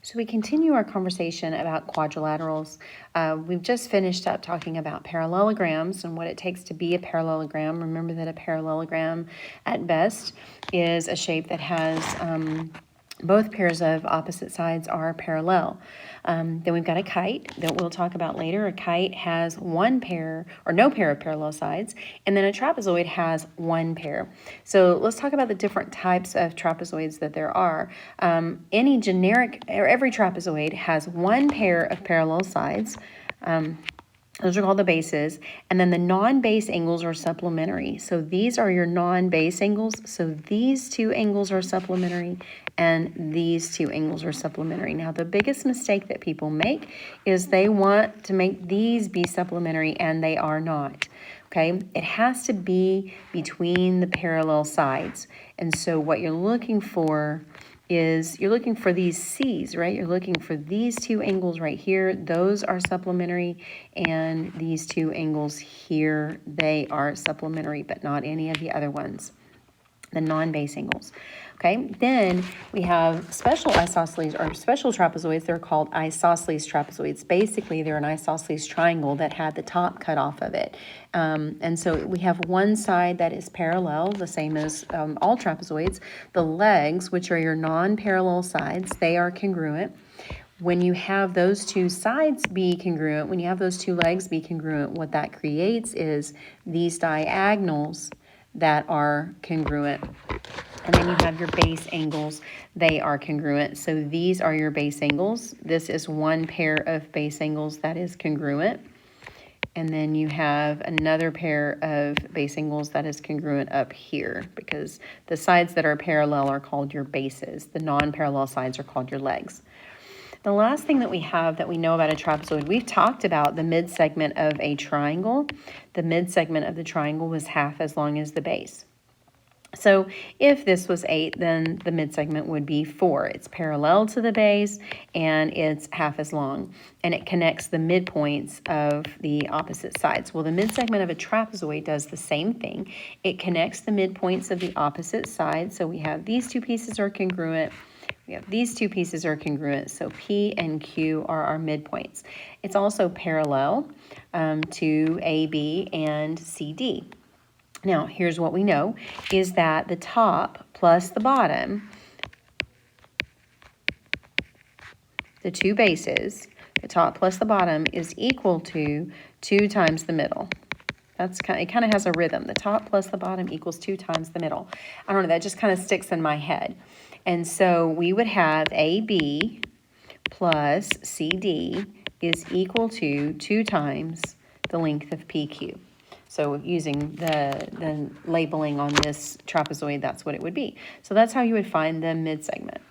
So we continue our conversation about quadrilaterals. We've just finished up talking about parallelograms and what it takes to be a parallelogram. Remember that a parallelogram at best is a shape that has both pairs of opposite sides are parallel. Then we've got a kite that we'll talk about later. A kite has one pair or no pair of parallel sides, and then a trapezoid has one pair. So let's talk about the different types of trapezoids that there are. Any generic, or every trapezoid has one pair of parallel sides. Those are called the bases. And then the non-base angles are supplementary. So these are your non-base angles. So these two angles are supplementary and these two angles are supplementary. Now, the biggest mistake that people make is they want to make these be supplementary and they are not. Okay, it has to be between the parallel sides. And so what you're looking for is you're looking for these C's, right? You're looking for these two angles right here. Those are supplementary, and these two angles here, they are supplementary, but not any of the other ones, the non-base angles. Okay, then we have special isosceles or special trapezoids. They're called isosceles trapezoids. Basically, they're an isosceles triangle that had the top cut off of it. And so we have one side that is parallel, the same as all trapezoids. The legs, which are your non-parallel sides, they are congruent. When you have those two sides be congruent, when you have those two legs be congruent, what that creates is these diagonals that are congruent. And then you have your base angles. They are congruent. So these are your base angles. This is one pair of base angles that is congruent. And then you have another pair of base angles that is congruent up here, because the sides that are parallel are called your bases. The non-parallel sides are called your legs. The last thing that we have that we know about a trapezoid, we've talked about the mid-segment of a triangle. The mid-segment of the triangle was half as long as the base. So if this was 8, then the mid-segment would be 4. It's parallel to the base, and it's half as long, and it connects the midpoints of the opposite sides. Well, the mid-segment of a trapezoid does the same thing. It connects the midpoints of the opposite sides, so we have these two pieces are congruent. We have these two pieces are congruent, so P and Q are our midpoints. It's also parallel to AB and CD. Now, here's what we know, is that the top plus the bottom, the two bases, the top plus the bottom is equal to 2 times the middle. It kind of has a rhythm. The top plus the bottom equals 2 times the middle. I don't know, that just kind of sticks in my head. And so we would have AB plus CD is equal to 2 times the length of PQ. So using the labeling on this trapezoid, that's what it would be. So that's how you would find the mid-segment.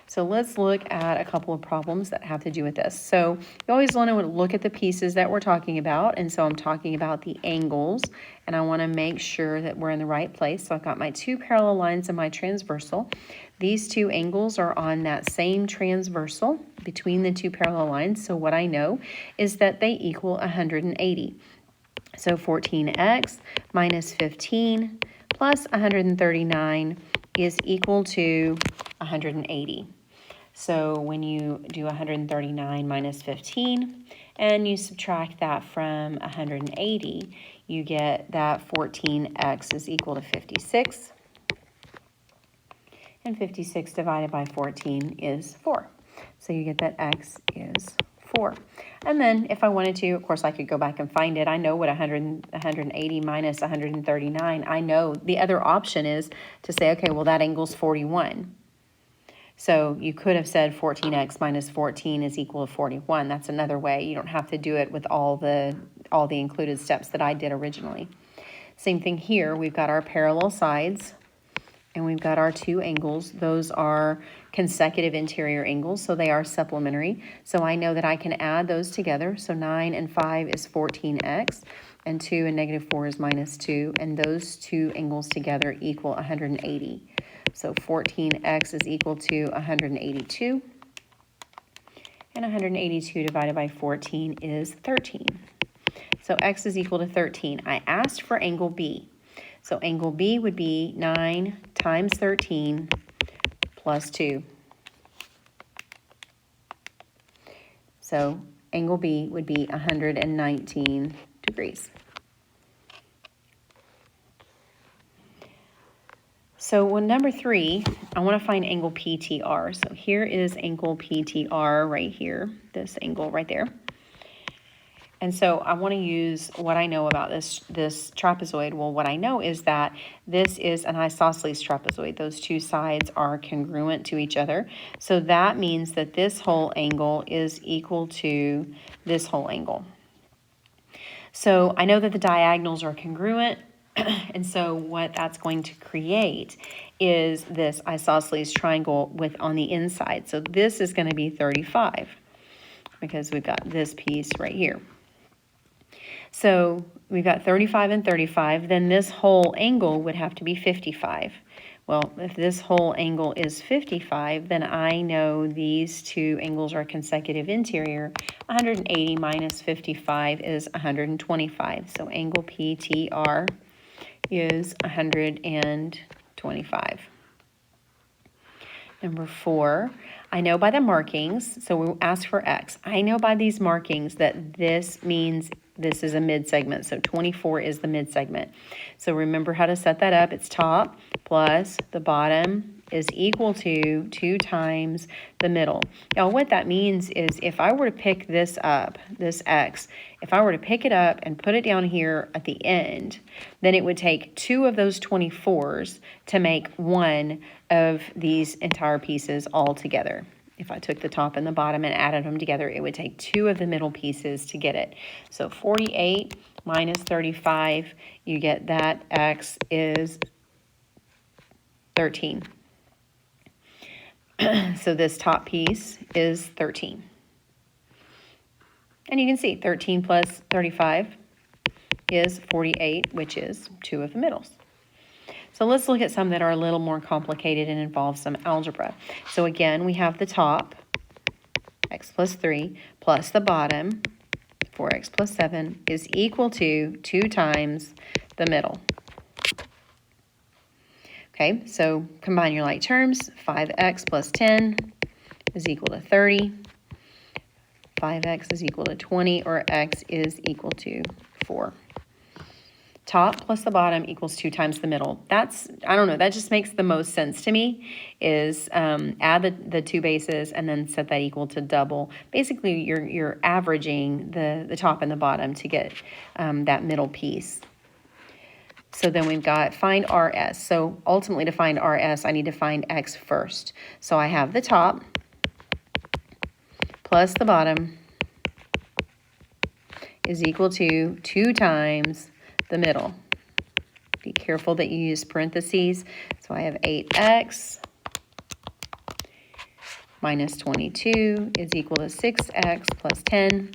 So let's look at a couple of problems that have to do with this. So you always want to look at the pieces that we're talking about. And so I'm talking about the angles, and I want to make sure that we're in the right place. So I've got my 2 parallel lines and my transversal. These 2 angles are on that same transversal between the 2 parallel lines. So what I know is that they equal 180. So 14x minus 15 plus 139 is equal to 180. So when you do 139 minus 15 and you subtract that from 180, you get that 14x is equal to 56. And 56 divided by 14 is 4. So you get that x is 4. And then if I wanted to, of course, I could go back and find it. I know what 180 minus 139. I know the other option is to say, okay, well, that angle's 41. So you could have said 14x minus 14 is equal to 41. That's another way. You don't have to do it with all the included steps that I did originally. Same thing here. We've got our parallel sides, and we've got our 2 angles. Those are consecutive interior angles, so they are supplementary. So I know that I can add those together. So 9 and 5 is 14x, and 2 and negative 4 is minus 2, and those 2 angles together equal 180. So 14x is equal to 182, and 182 divided by 14 is 13. So x is equal to 13. I asked for angle B. So angle B would be 9 times 13 plus 2. So angle B would be 119 degrees. So number 3, I want to find angle PTR. So here is angle PTR right here, this angle right there. And so I want to use what I know about this trapezoid. Well, what I know is that this is an isosceles trapezoid. Those two sides are congruent to each other. So that means that this whole angle is equal to this whole angle. So I know that the diagonals are congruent. And so what that's going to create is this isosceles triangle with on the inside. So this is going to be 35 because we've got this piece right here. So we've got 35 and 35, then this whole angle would have to be 55. Well, if this whole angle is 55, then I know these two angles are consecutive interior. 180 minus 55 is 125. So angle PTR is 125. Number 4, I know by the markings, so we'll ask for X. I know by these markings that this means this is a mid-segment, so 24 is the mid-segment. So remember how to set that up. It's top plus the bottom is equal to 2 times the middle. Now what that means is if I were to pick this up, this X, if I were to pick it up and put it down here at the end, then it would take 2 of those 24s to make one of these entire pieces all together. If I took the top and the bottom and added them together, it would take 2 of the middle pieces to get it. So 48 minus 35, you get that X is 13. So this top piece is 13. And you can see 13 plus 35 is 48, which is 2 of the middles. So let's look at some that are a little more complicated and involve some algebra. So again, we have the top, x plus 3, plus the bottom, 4x plus 7, is equal to 2 times the middle. Okay, so combine your like terms. 5x plus 10 is equal to 30. 5x is equal to 20, or x is equal to 4. Top plus the bottom equals 2 times the middle. That's, I don't know, that just makes the most sense to me, is add the 2 bases and then set that equal to double. Basically, you're averaging the top and the bottom to get that middle piece. So then we've got find RS. So ultimately to find RS, I need to find X first. So I have the top plus the bottom is equal to 2 times the middle. Be careful that you use parentheses. So I have 8x minus 22 is equal to 6x plus 10.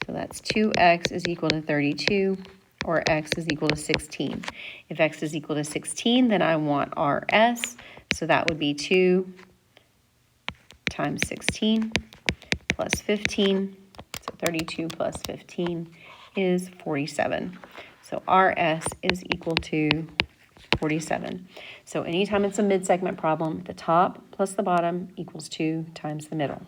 So that's 2x is equal to 32. Or x is equal to 16. If x is equal to 16, then I want RS. So that would be 2 times 16 plus 15. So 32 plus 15 is 47. So RS is equal to 47. So anytime it's a mid-segment problem, the top plus the bottom equals 2 times the middle.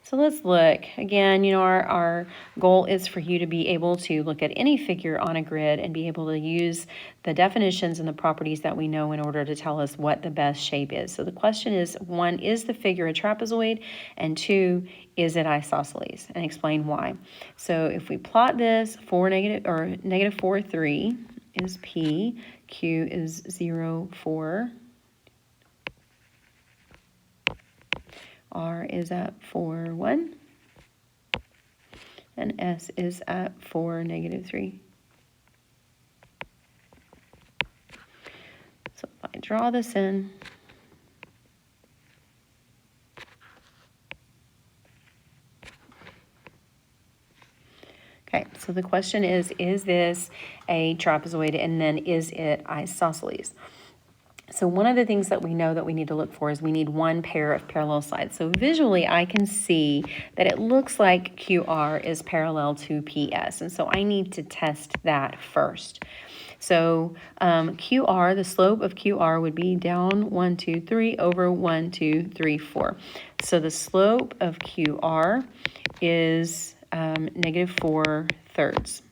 So let's look. Again, you know, our goal is for you to be able to look at any figure on a grid and be able to use the definitions and the properties that we know in order to tell us what the best shape is. So the question is, 1, is the figure a trapezoid? And 2, is it isosceles? And explain why. So if we plot this, negative 4, 3 is P, Q is 0, 4. R is at 4, 1, and S is at 4, negative 3. So if I draw this in, okay, so the question is this a trapezoid, and then is it isosceles? So one of the things that we know that we need to look for is we need 1 pair of parallel sides. So visually, I can see that it looks like QR is parallel to PS. And so I need to test that first. So QR, the slope of QR would be down 1, 2, 3 over 1, 2, 3, 4. So the slope of QR is -4/3.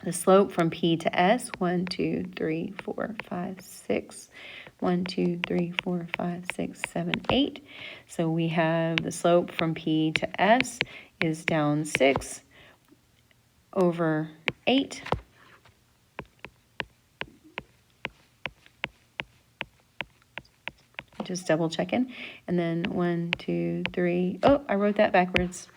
The slope from P to S, 1, 2, 3, 4, 5, 6. 1, 2, 3, 4, 5, 6, 7, 8. So we have the slope from P to S is down 6/8. Just double checking. And then 1, 2, 3. Oh, I wrote that backwards.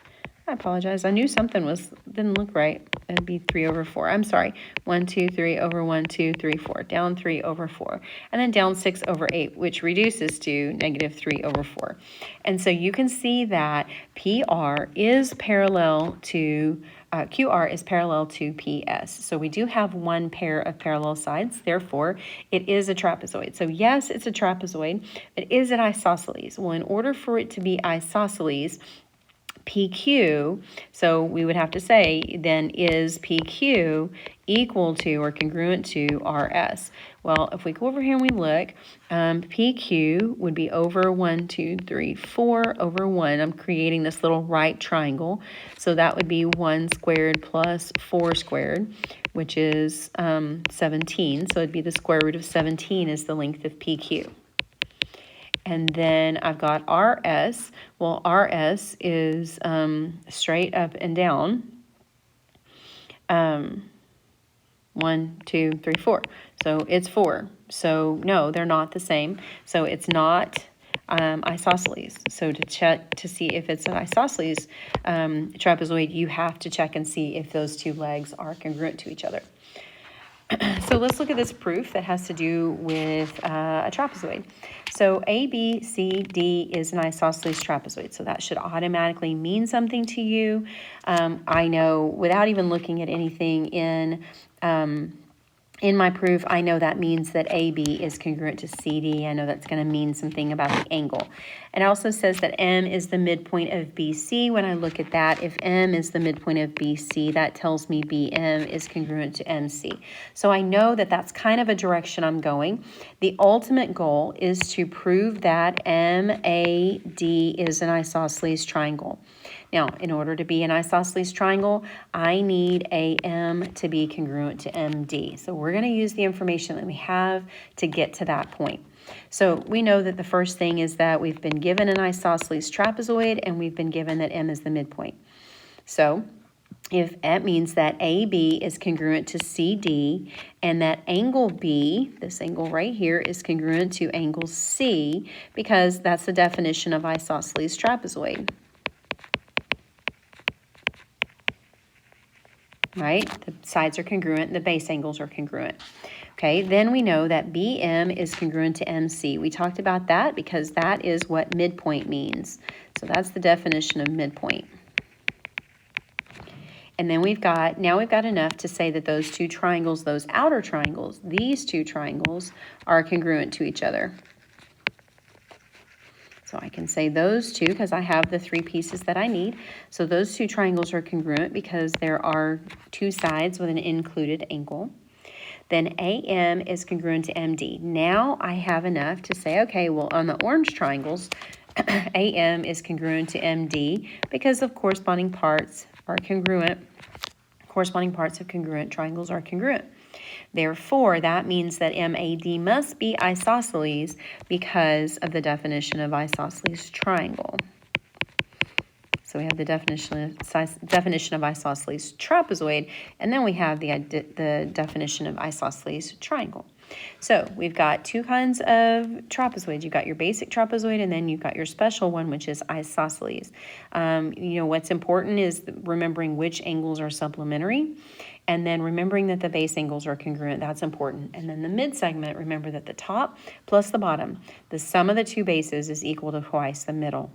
I apologize. I knew something didn't look right. It'd be 3/4. I'm sorry. 1, 2, 3 over 1, 2, 3, 4. Down 3/4. And then down 6/8, which reduces to -3/4. And so you can see that QR is parallel to QR is parallel to PS. So we do have one pair of parallel sides. Therefore, it is a trapezoid. So yes, it's a trapezoid, but is it isosceles? Well, in order for it to be isosceles, PQ, so we would have to say then is PQ equal to or congruent to RS? Well, if we go over here and we look, PQ would be over 1, 2, 3, 4 over 1. I'm creating this little right triangle. So that would be 1 squared plus 4 squared, which is 17. So it'd be the square root of 17 is the length of PQ. And then I've got RS. Well, RS is straight up and down. 1, 2, 3, 4. So it's 4. So no, they're not the same. So it's not isosceles. So to check to see if it's an isosceles trapezoid, you have to check and see if those two legs are congruent to each other. So let's look at this proof that has to do with a trapezoid. So ABCD is an isosceles trapezoid, so that should automatically mean something to you. I know without even looking at anything in my proof, I know that means that AB is congruent to CD. I know that's going to mean something about the angle. It also says that M is the midpoint of BC. When I look at that, if M is the midpoint of BC, that tells me BM is congruent to MC. So I know that that's kind of a direction I'm going. The ultimate goal is to prove that MAD is an isosceles triangle. Now, in order to be an isosceles triangle, I need AM to be congruent to MD. So we're going to use the information that we have to get to that point. So we know that the first thing is that we've been given an isosceles trapezoid and we've been given that M is the midpoint. So if that means that AB is congruent to CD and that angle B, this angle right here, is congruent to angle C because that's the definition of isosceles trapezoid. Right? The sides are congruent, the base angles are congruent. Okay, then we know that BM is congruent to MC. We talked about that because that is what midpoint means. So that's the definition of midpoint. And then now we've got enough to say that those two triangles, those outer triangles, these two triangles are congruent to each other. So I can say those two because I have the three pieces that I need. So those two triangles are congruent because there are two sides with an included angle. Then AM is congruent to MD. Now I have enough to say, okay, well, on the orange triangles, AM is congruent to MD because of corresponding parts are congruent. Corresponding parts of congruent triangles are congruent. Therefore, that means that MAD must be isosceles because of the definition of isosceles triangle. So we have the definition of isosceles trapezoid, and then we have the definition of isosceles triangle. So we've got two kinds of trapezoids. You've got your basic trapezoid, and then you've got your special one, which is isosceles. What's important is remembering which angles are supplementary, and then remembering that the base angles are congruent. That's important. And then the mid-segment, remember that the top plus the bottom, the sum of the two bases is equal to twice the middle.